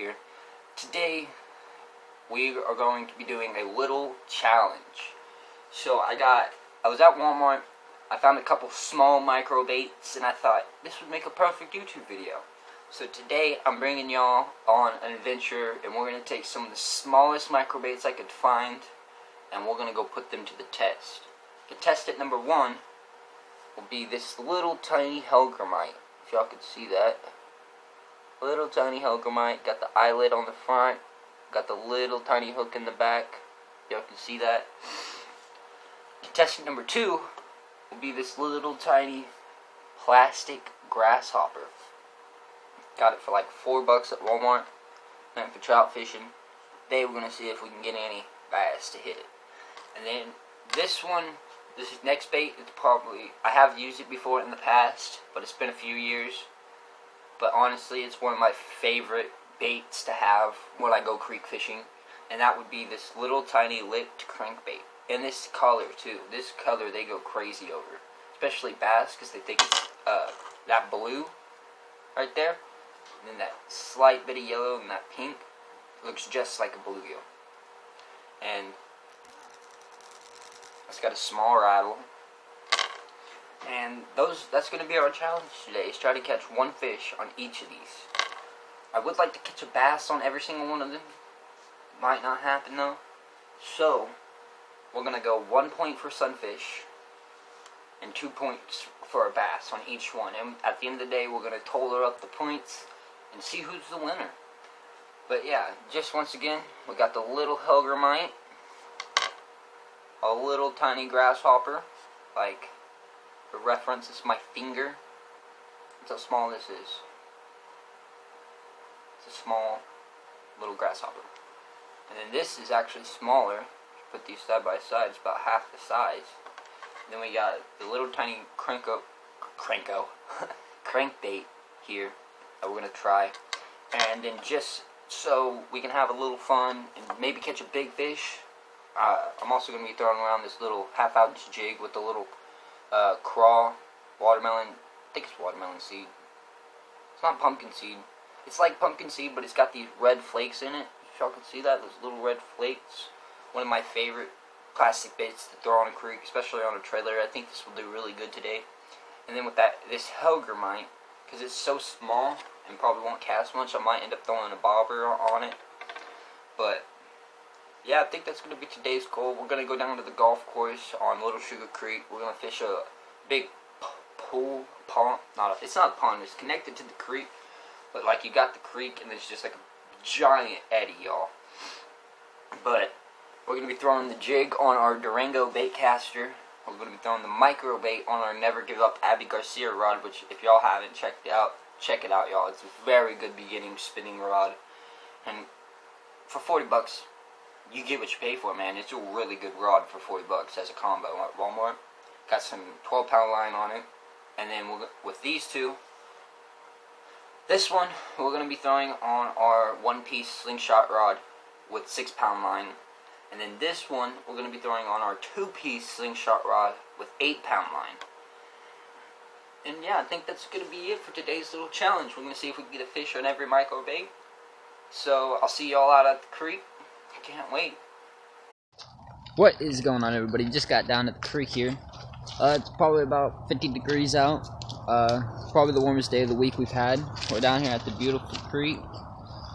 here. Today we are going to be doing a little challenge. So I was at Walmart, I found a couple small micro baits, and I thought this would make a perfect YouTube video. So today I'm bringing y'all on an adventure, and we're going to take some of the smallest micro baits I could find, and we're going to go put them to the test. Contestant number 1 will be this little tiny hellgrammite. If y'all can see that. Little tiny hellgrammite, got the eyelid on the front, got the little tiny hook in the back. Y'all can see that. Contestant number 2 will be this little tiny plastic grasshopper. Got it for like $4 at Walmart. Went for trout fishing. Today we're gonna see if we can get any bass to hit it. And then this next bait, I have used it before in the past, but it's been a few years. But honestly, it's one of my favorite baits to have when I go creek fishing, and that would be this little tiny lipped crankbait. And this color too. This color they go crazy over, especially bass, because they think it's that blue right there, and then that slight bit of yellow and that pink looks just like a bluegill. And it's got a small rattle. And that's going to be our challenge today, is try to catch one fish on each of these. I would like to catch a bass on every single one of them. Might not happen though. So, we're going to go 1 point for sunfish and 2 points for a bass on each one. And at the end of the day, we're going to total up the points and see who's the winner. But yeah, just once again, we got the little hellgrammite, a little tiny grasshopper, like, for reference, it's my finger. That's how small this is. It's a small little grasshopper. And then this is actually smaller. Put these side by side, it's about half the size. And then we got the little tiny crankbait here that we're gonna try. And then just so we can have a little fun and maybe catch a big fish, I'm also gonna be throwing around this little half-ounce jig with the little craw watermelon. I think it's watermelon seed. It's not pumpkin seed. It's like pumpkin seed, but it's got these red flakes in it. If y'all can see that, those little red flakes. One of my favorite plastic baits to throw on a creek, especially on a trailer. I think this will do really good today. And then with this hellgrammite, because it's so small and probably won't cast much, I might end up throwing a bobber on it. But yeah, I think that's going to be today's goal. We're going to go down to the golf course on Little Sugar Creek. We're going to fish a big pond. It's not a pond, it's connected to the creek. But like, you got the creek and there's just like a giant eddy, y'all. But we're going to be throwing the jig on our Durango bait caster. We're going to be throwing the micro bait on our Never Give Up Abby Garcia rod, which if y'all haven't checked it out, check it out, y'all. It's a very good beginning spinning rod. And for $40, you get what you pay for, man. It's a really good rod for $40 as a combo at Walmart. Got some 12-pound line on it. And then with these two, this one we're going to be throwing on our one-piece slingshot rod with 6-pound line. And then this one we're going to be throwing on our 2-piece slingshot rod with 8-pound line. And yeah, I think that's going to be it for today's little challenge. We're going to see if we can get a fish on every micro bait. So I'll see y'all out at the creek. I can't wait. What is going on, everybody? Just got down at the creek here. It's probably about 50 degrees out. Probably the warmest day of the week we've had. We're down here at the beautiful creek.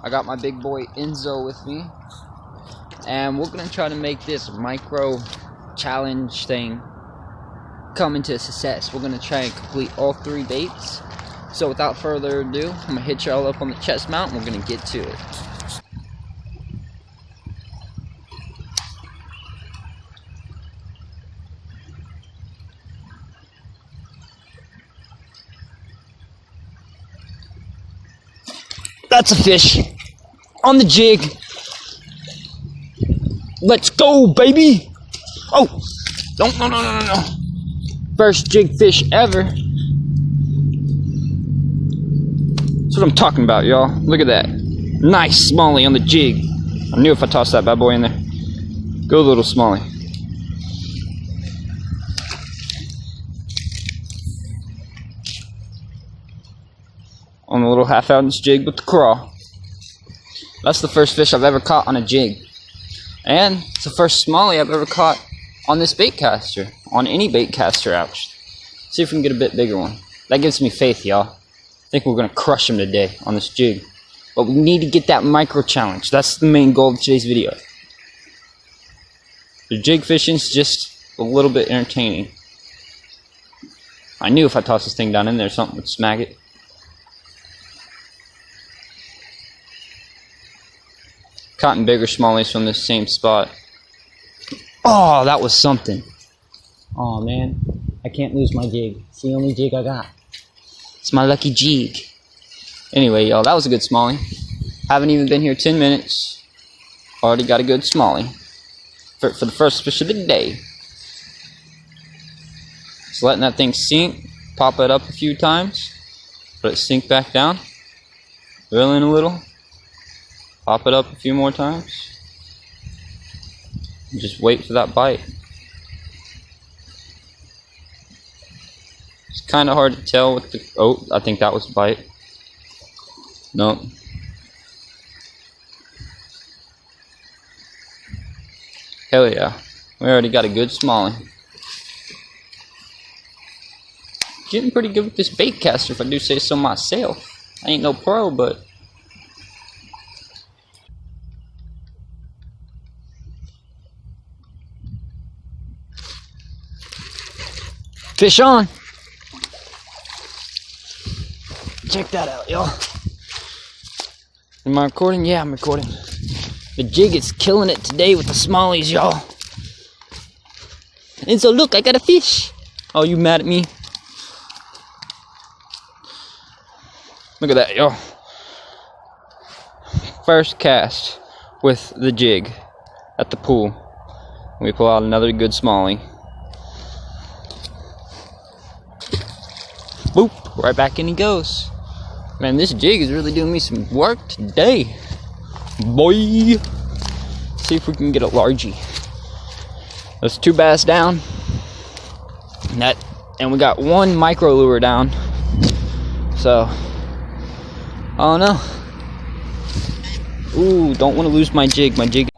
I got my big boy Enzo with me. And we're going to try to make this micro challenge thing come into success. We're going to try and complete all 3 baits. So without further ado, I'm going to hit y'all up on the chest mount and we're going to get to it. That's a fish on the jig. Let's go, baby. Oh, no. First jig fish ever. That's what I'm talking about, y'all. Look at that. Nice smallie on the jig. I knew if I tossed that bad boy in there. Go, little smallie. On the little half-ounce jig with the craw. That's the first fish I've ever caught on a jig. And it's the first smallie I've ever caught on this bait caster. On any bait caster, actually. See if we can get a bit bigger one. That gives me faith, y'all. I think we're going to crush him today on this jig. But we need to get that micro challenge. That's the main goal of today's video. The jig fishing's just a little bit entertaining. I knew if I tossed this thing down in there, something would smack it. Caught bigger smallies from this same spot. Oh, that was something. Oh man, I can't lose my jig. It's the only jig I got. It's my lucky jig. Anyway, y'all, that was a good smallie. Haven't even been here 10 minutes. Already got a good smallie. For the first fish of the day. Just letting that thing sink. Pop it up a few times. Let it sink back down. Reel in a little. Pop it up a few more times. And just wait for that bite. It's kind of hard to tell with the... Oh, I think that was a bite. Nope. Hell yeah. We already got a good smallie. Getting pretty good with this bait caster, if I do say so myself. I ain't no pro, but... Fish on! Check that out, y'all. Am I recording? Yeah, I'm recording. The jig is killing it today with the smallies, y'all. And so look, I got a fish. Oh, you mad at me? Look at that, y'all. First cast with the jig at the pool. We pull out another good smallie. Boop, right back in he goes. Man, this jig is really doing me some work today. Boy. See if we can get a largie. That's 2 bass down. And we got 1 micro lure down. So, I don't know. Ooh, don't want to lose my jig. My jig.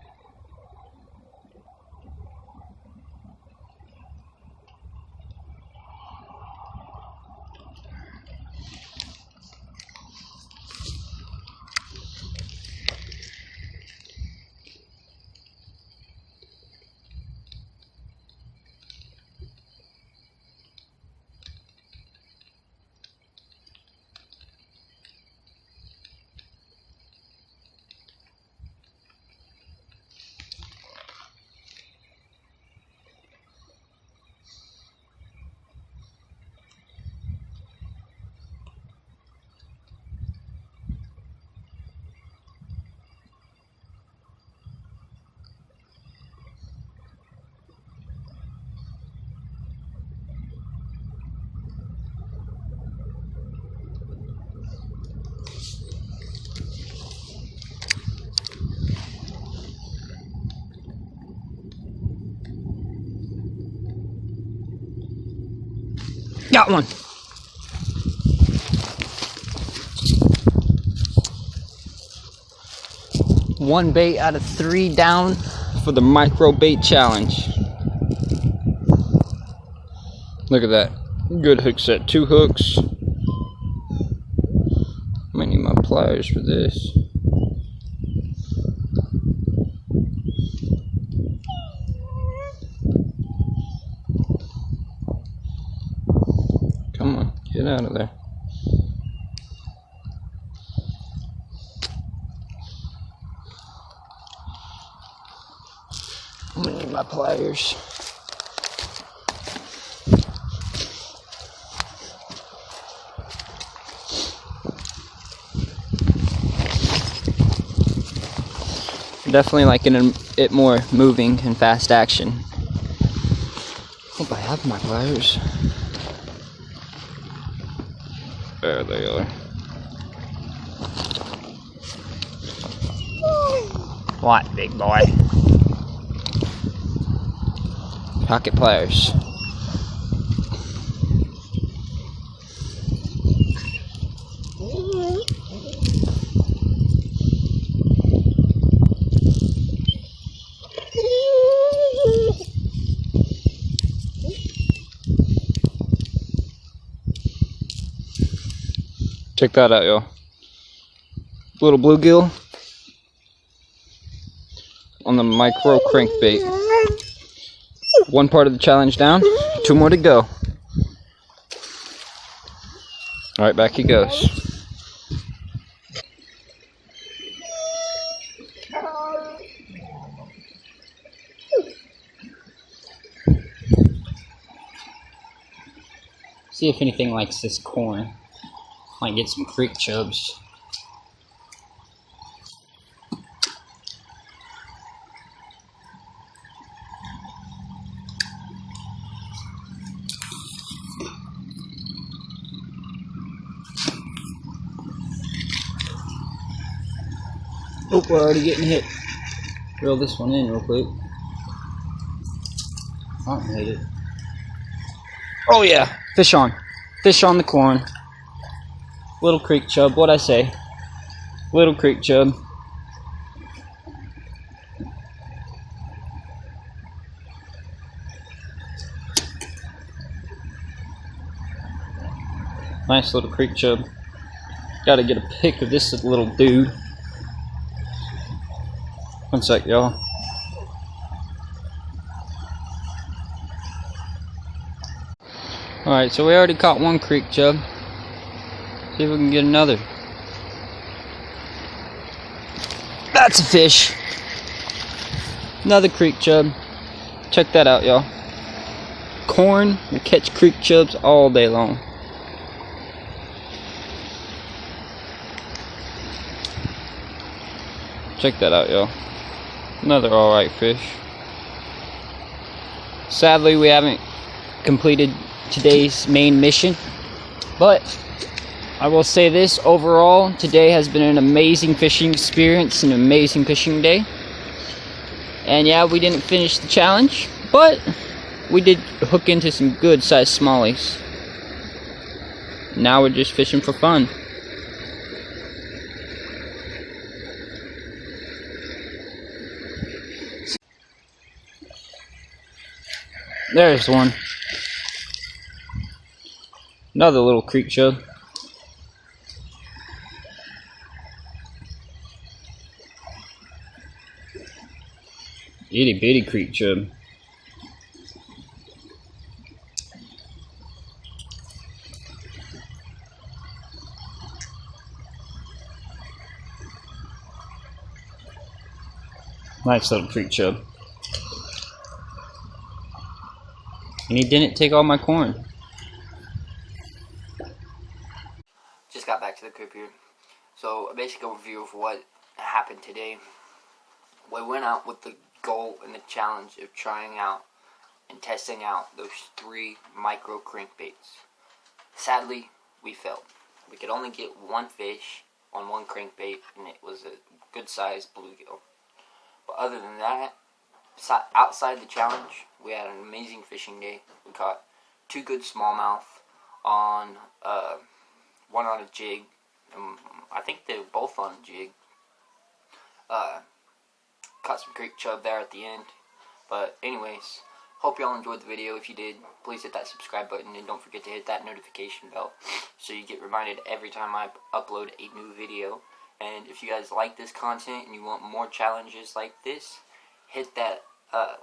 Got one. One bait out of 3 down for the micro bait challenge. Look at that. Good hook set. 2 hooks. Might need my pliers for this. Come on, get out of there. I'm gonna need my pliers. Definitely liking it more moving and fast action. Hope I have my pliers. There they are. What, big boy? Pocket pliers. Check that out, y'all. Little bluegill on the micro crankbait. One part of the challenge down, 2 more to go. Alright, back he goes. See if anything likes this corn. Might get some creek chubs. Oh, we're already getting hit. Reel this one in real quick. Oh, hit it. Oh yeah, fish on. Fish on the corn. Little creek chub, what'd I say? Little creek chub. Nice little creek chub. Gotta get a pic of this little dude. One sec, y'all. Alright, so we already caught one creek chub. See if we can get another. That's a fish. Another creek chub. Check that out, y'all. Corn will catch creek chubs all day long. Check that out, y'all. Another alright fish. Sadly, we haven't completed today's main mission, but I will say this, overall today has been an amazing fishing experience, an amazing fishing day. And yeah, we didn't finish the challenge, but we did hook into some good sized smallies. Now we're just fishing for fun. There's one. Another little creek chub. Itty bitty creek chub. Nice little creek chub. And he didn't take all my corn. Just got back to the crib here. So a basic overview of what happened today. We went out with the goal and the challenge of trying out and testing out those 3 micro crankbaits. Sadly, we failed. We could only get 1 fish on 1 crankbait, and it was a good sized bluegill. But other than that, outside the challenge, we had an amazing fishing day. We caught 2 good smallmouth on one on a jig. I think they were both on a jig. Caught some creek chub there at the end. But anyways, hope y'all enjoyed the video. If you did, please hit that subscribe button and don't forget to hit that notification bell so you get reminded every time I upload a new video. And if you guys like this content and you want more challenges like this, hit that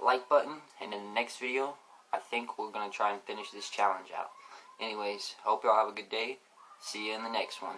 like button, and in the next video I think we're going to try and finish this challenge out. Anyways, hope y'all have a good day. See you in the next one.